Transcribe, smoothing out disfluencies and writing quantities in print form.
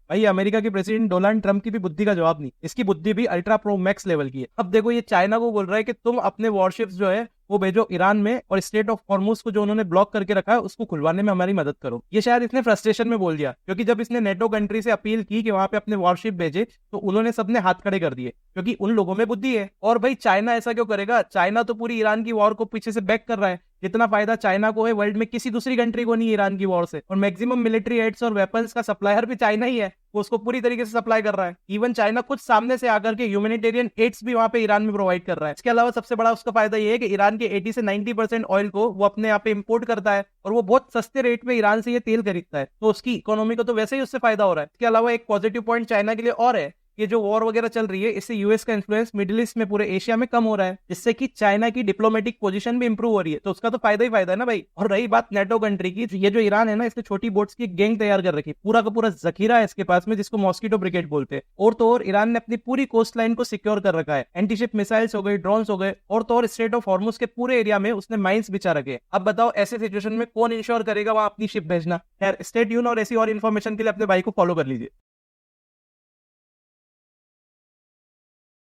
भाई अमेरिका के president Donald Trump की भी बुद्धि का जवाब नहीं, इसकी बुद्धि भी अल्ट्रा प्रो मैक्स लेवल की है। अब देखो ये चाइना को बोल रहा है कि तुम अपने वॉरशिप्स जो है वो भेजो ईरान में, और स्टेट ऑफ हॉर्मुज को जो उन्होंने ब्लॉक करके रखा है उसको खुलवाने में हमारी मदद करो। ये शायद इसने फ्रस्ट्रेशन में बोल दिया, क्योंकि जब इसने नेटो कंट्री से अपील की कि वहां पे अपने वॉरशिप भेजे तो उन्होंने सबने हाथ खड़े कर दिए, क्योंकि उन लोगों में बुद्धि है। और भाई चाइना ऐसा क्यों करेगा? चाइना तो पूरी ईरान की वॉर को पीछे से बैक कर रहा है। जितना फायदा चाइना को है वर्ल्ड में किसी दूसरी कंट्री को नहीं, ईरान की वॉर से। और मैक्सिमम मिलिट्री एड्स और वेपन्स का सप्लायर भी चाइना ही है, वो उसको पूरी तरीके से सप्लाई कर रहा है। इवन चाइना कुछ सामने से आकर के ह्यूमैनिटेरियन एड्स भी वहां पे ईरान में प्रोवाइड कर रहा है। इसके अलावा सबसे बड़ा उसका फायदा ये है कि ईरान के 80 से 90% ऑयल को वो अपने यहाँ पे इंपोर्ट करता है, और वो बहुत सस्ते रेट में ईरान से ये तेल खरीदता है, तो उसकी इकोनॉमी को तो वैसे ही उससे फायदा हो रहा है। इसके अलावा एक पॉजिटिव पॉइंट चाइना के लिए और है, ये जो वॉर वगैरह चल रही है इससे यूएस का इन्फ्लुएंस मिडिल ईस्ट में, पूरे एशिया में कम हो रहा है, जिससे कि चाइना की डिप्लोमेटिक पोजीशन भी इंप्रूव हो रही है, तो उसका तो फायदा ही फायदा है ना भाई। और रही बात नेटो कंट्री की, ये जो ईरान है ना, इसने छोटी बोट्स की एक गैंग तैयार कर रखी, पूरा का पूरा जखीरा है इसके पास में, जिसको मॉस्किटो ब्रिगेड बोलते हैं। और तो और ईरान ने अपनी पूरी कोस्ट लाइन को सिक्योर कर रखा है, एंटीशिप मिसाइल्स हो गए, ड्रोन्स हो गए, और तो और स्ट्रेट ऑफ हॉर्मुज के पूरे एरिया में उसने माइंस बिछा रखे। अब बताओ ऐसे सिचुएशन में कौन इंश्योर करेगा वहां अपनी शिप भेजना? यार स्टे ट्यून, और ऐसी और इन्फॉर्मेशन के लिए अपने भाई को फॉलो कर लीजिए।